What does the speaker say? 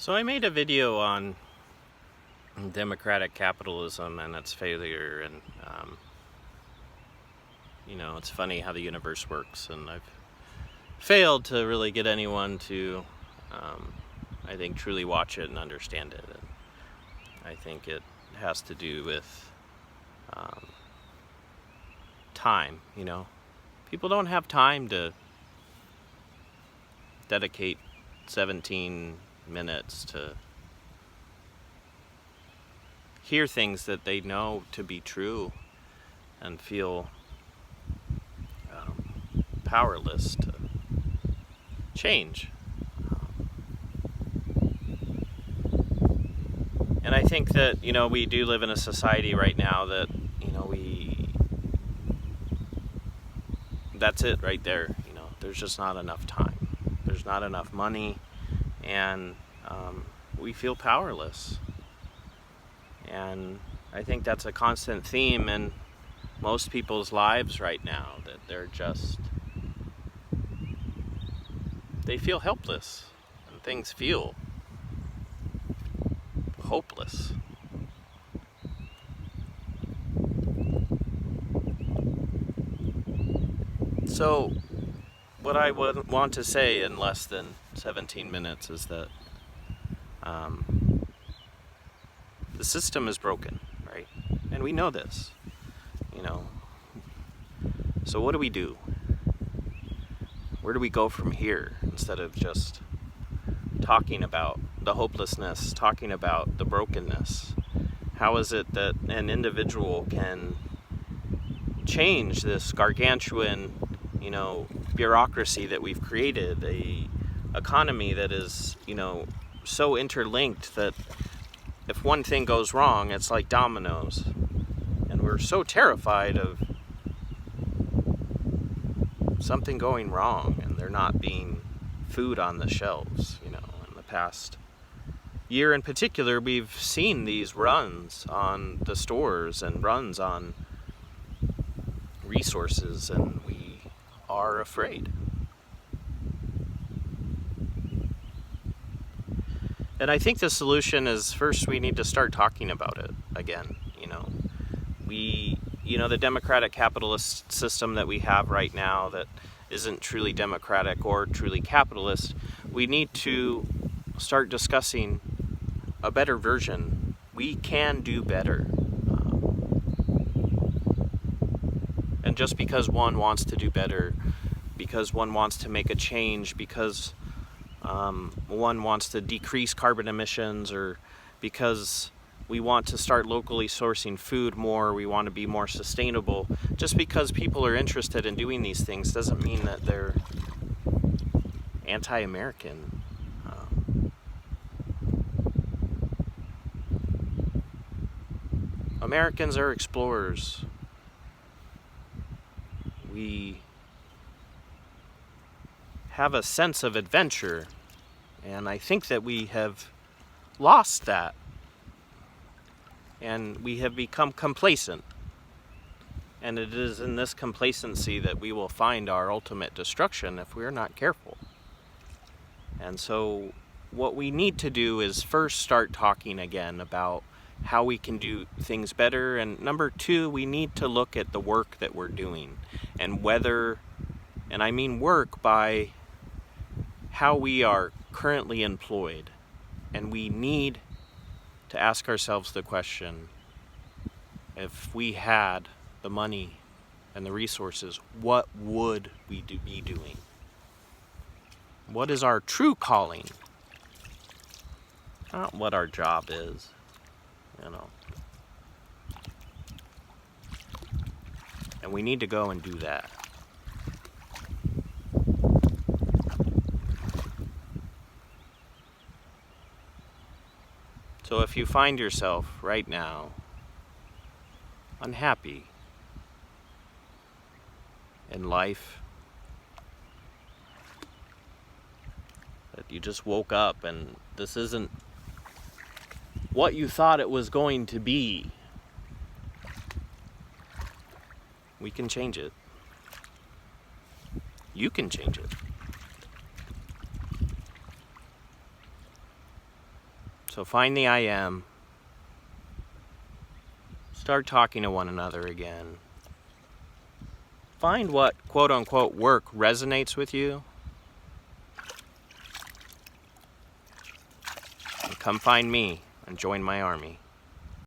So I made a video on democratic capitalism and its failure, and it's funny how the universe works, and I've failed to really get anyone to, I think, truly watch it and understand it. And I think it has to do with time. People don't have time to dedicate 17 minutes to hear things that they know to be true and feel powerless to change. And I think that, we do live in a society right now that, that's it right there. There's just not enough time. There's not enough money, and we feel powerless. And I think that's a constant theme in most people's lives right now, that they feel helpless, and things feel hopeless. So, what I would want to say in less than 17 minutes is that the system is broken, right? And we know this, So what do we do? Where do we go from here, instead of just talking about the hopelessness, talking about the brokenness? How is it that an individual can change this gargantuan, bureaucracy that we've created, a economy that is, so interlinked that if one thing goes wrong, it's like dominoes. And we're so terrified of something going wrong and there not being food on the shelves. In the past year in particular, we've seen these runs on the stores and runs on resources, and we are afraid. And I think the solution is, first, we need to start talking about it again. The democratic capitalist system that we have right now that isn't truly democratic or truly capitalist, we need to start discussing a better version. We can do better. And just because one wants to do better, because one wants to make a change, because one wants to decrease carbon emissions, or because we want to start locally sourcing food more, we want to be more sustainable, just because people are interested in doing these things doesn't mean that they're anti-American. Americans are explorers. We have a sense of adventure, and I think that we have lost that, and we have become complacent. And it is in this complacency that we will find our ultimate destruction if we're not careful. And so what we need to do is first start talking again about how we can do things better. And number two, we need to look at the work that we're doing, and I mean work by how we are currently employed. And we need to ask ourselves the question, if we had the money and the resources, what would we be doing? What is our true calling? Not what our job is, And we need to go and do that. So if you find yourself right now unhappy in life, that you just woke up and this isn't what you thought it was going to be, we can change it. You can change it. So find the I am. Start talking to one another again. Find what quote-unquote work resonates with you. And come find me and join my army.